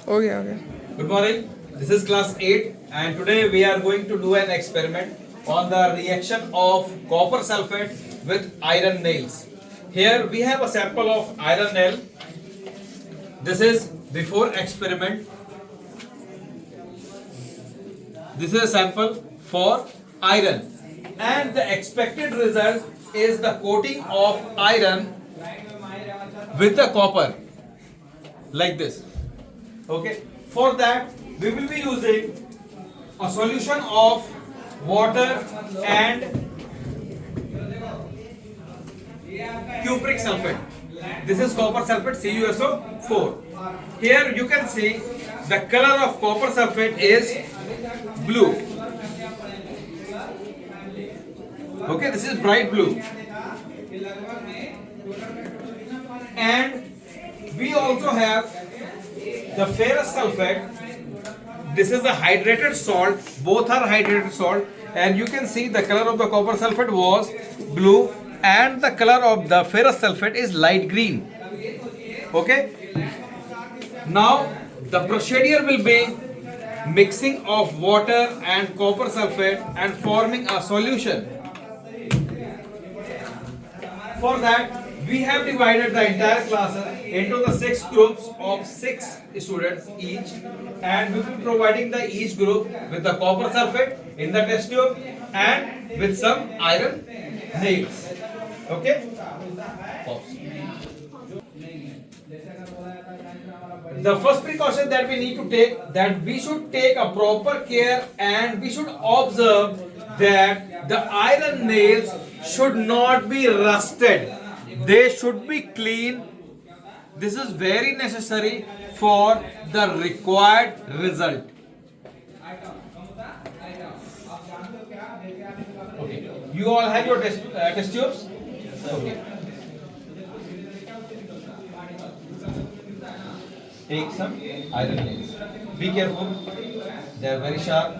Okay. Good morning. This is class 8 and today we are going to do an experiment on the reaction of copper sulfate with iron nails. Here we have a sample of iron nail. This is before experiment. This is a sample for iron and the expected result is the coating of iron with the copper like this. Okay, for that we will be using a solution of water and cupric sulfate. This is copper sulfate CuSO4. Here you can see the color of copper sulfate is blue. Okay, this is bright blue. And we also have the ferrous sulfate. This is the hydrated salt. Both are hydrated salt. And you can see the color of the copper sulfate was blue and the color of the ferrous sulfate is light green. Okay. Now the procedure will be mixing of water and copper sulfate and forming a solution. For that we have divided the entire class into the 6 groups of 6 students each, and we will be providing the each group with the copper sulfate in the test tube and with some iron nails. Okay. The first precaution that we need to take, that we should take a proper care and we should observe that the iron nails should not be rusted. They should be clean. This is very necessary for the required result. Okay. You all have your test tubes? Okay. Take some iron nails. Be careful. They are very sharp.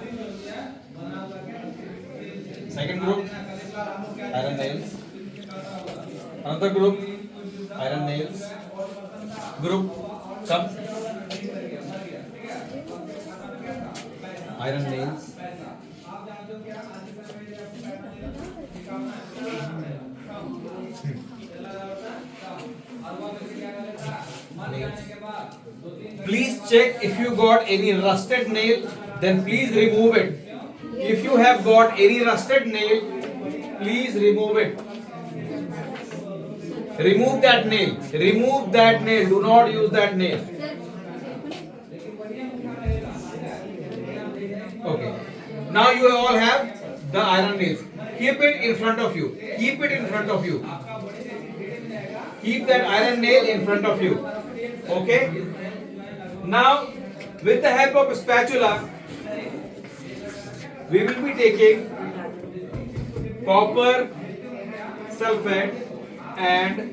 Second group, iron nails. Another group, iron nails. Group, come. Iron nails. Nails. Please check if you got any rusted nail, then please remove it. If you have got any rusted nail, please remove it. Remove that nail. Remove that nail. Do not use that nail. Okay. Now you all have the iron nails. Keep it in front of you. Keep it in front of you. Keep that iron nail in front of you. Okay. Now, with the help of a spatula, we will be taking copper sulfate and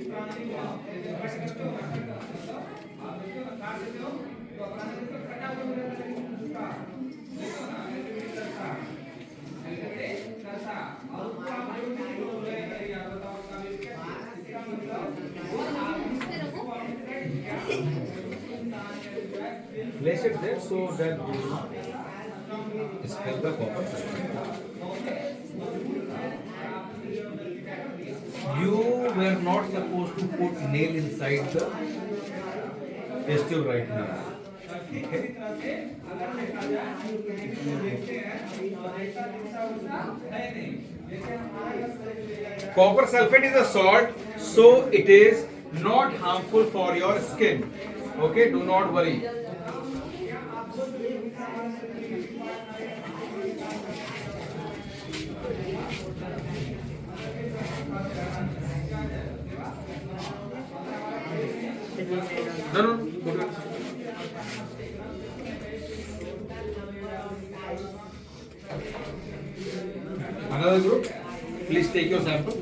place it there so that you will not spill the copper sulfate. You were not supposed to put nail inside the test tube right now. Okay. Copper sulfate is a salt, so it is not harmful for your skin. Okay, do not worry. No. Another group, please take your sample.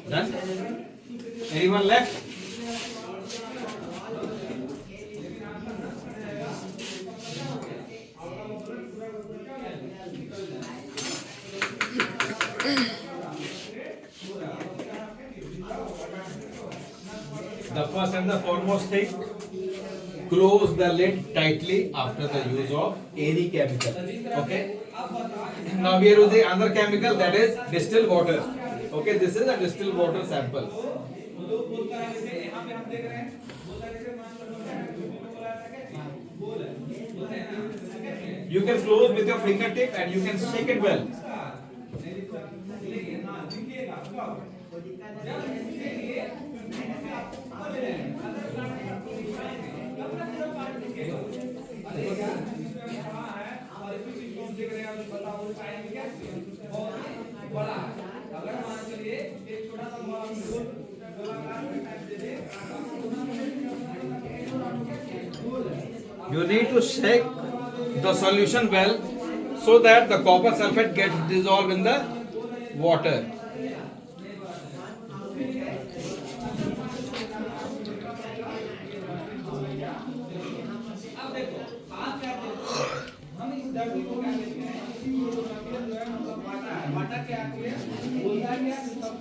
Done? Anyone left? first and the foremost thing, close the lid tightly after the use of any chemical. Okay. Now we are using another chemical, that is distilled water. Okay, this is a distilled water sample. You can close with your fingertip and you can shake it well. You need to shake the solution well so that the copper sulfate gets dissolved in the water.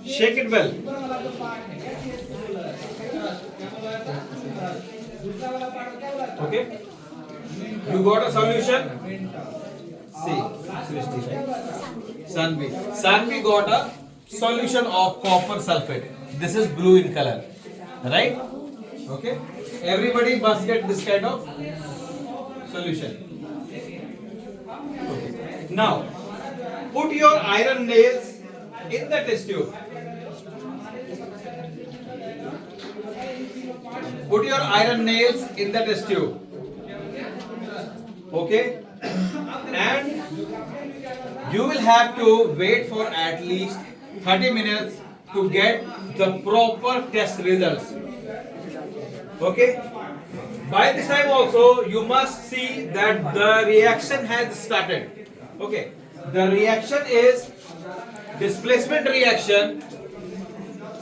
Shake it well. Okay. You got a solution? See, Sanvi got a solution of copper sulfate. This is blue in color, right? Okay. Everybody must get this kind of solution. Okay. Now, put your iron nails in the test tube. Put your iron nails in the test tube. Okay, and you will have to wait for at least 30 minutes to get the proper test results. Okay, by this time also you must see that the reaction has started. Okay, the reaction is displacement reaction.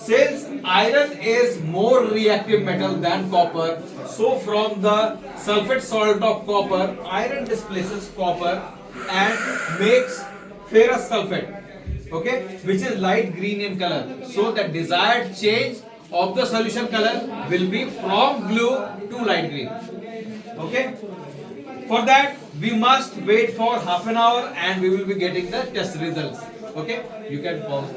Since iron is more reactive metal than copper, so from the sulfate salt of copper, iron displaces copper and makes ferrous sulfate, okay, which is light green in color. So the desired change of the solution color will be from blue to light green. Okay. For that we must wait for half an hour and we will be getting the test results. Okay. You can pause.